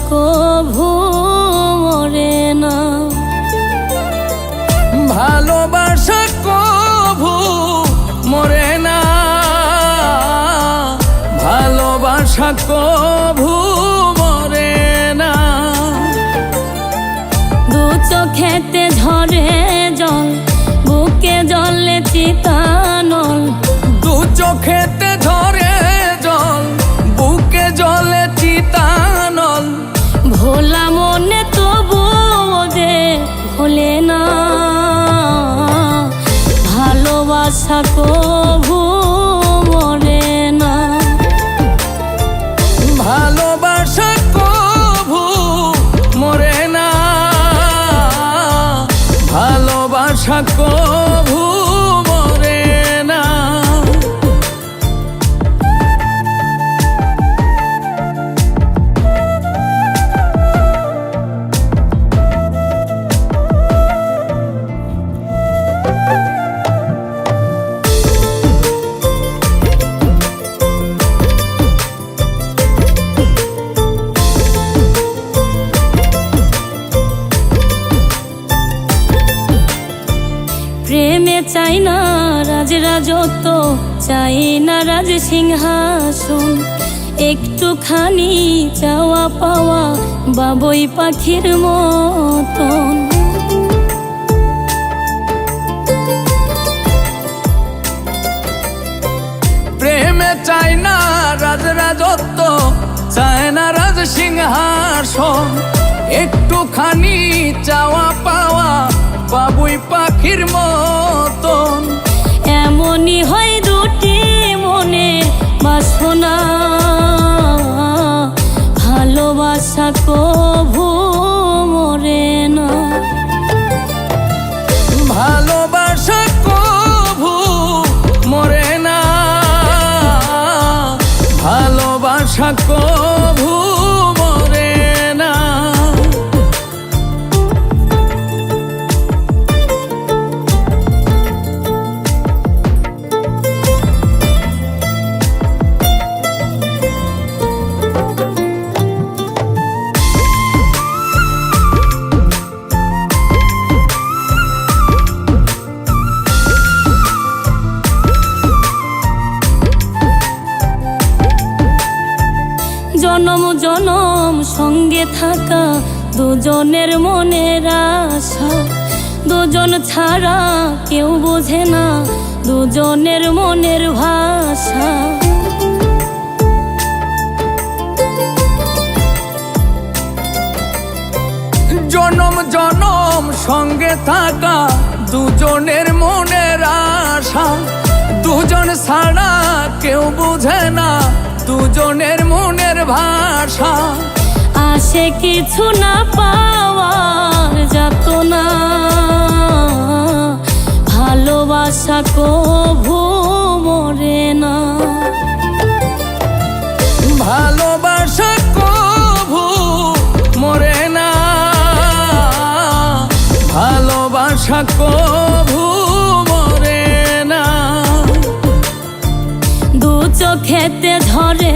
কভু মরে না, ভালোবাসা কভু মরে না, ভালোবাসা কভু মরে না। দু চোখেতে ঝরে জল, বুকে জলে চিতানল। দু চোখেতে ঝরে জল, বুকে জলে চিতানল। ভোলা মনে তবু যে ভোলে না, ভালোবাসা কভু মরে না, ভালোবাসা কভু মরে না, ভালোবাসা কভু মরে না। প্রেমে চাই না রাজরাজত্ব, চাই না রাজ সিংহাসন। একটুখানি চাওয়া পাওয়া বাবুই পাখির মতন। প্রেমে চাই না রাজরাজত্ব, চায় না রাজ সিংহাসন। একটুখানি চাওয়া পাওয়া বাবুই পাখির মতন। এমনই হয় দুটি মনে বাসনা, ভালোবাসা কভু মরে না, ভালোবাসা কভু মরে না, ভালোবাসা কভু মরে না। জনম জনম সঙ্গে থাকা দুজনের মনের আশা। দুজন ছাড়া কেউ বোঝে না দুজনের মনের ভাষা। জনম জনম সঙ্গে থাকা দুজনের মনের আশা। দুজন ছাড়া কেউ বোঝে না দুজনের মনের ভাষা। আসে কিছু না পাওয়ার যাতনা, ভালোবাসা কভু মরে না, ভালোবাসা কভু মরে না, ভালোবাসা কভু মরে না। দু চোখেতে ঝরে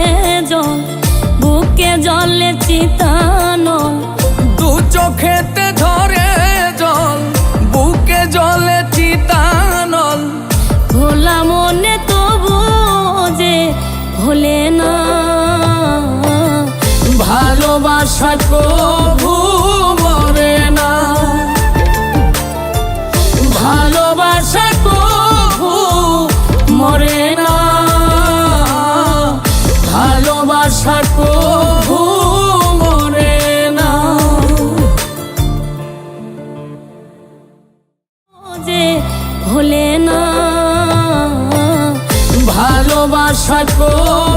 জল, বুকে জলে চিতানল। দু চোখেতে ঝরে জল, বুকে জলে চিতানল। ভোলা মনে তবু যে ভোলে না, ভালোবাসা কভু মরে না, ভালোবাসা কভু মরে না, ভালোবাসা কভু মরে না। যে ভোলে না, ভালোবাসা কভু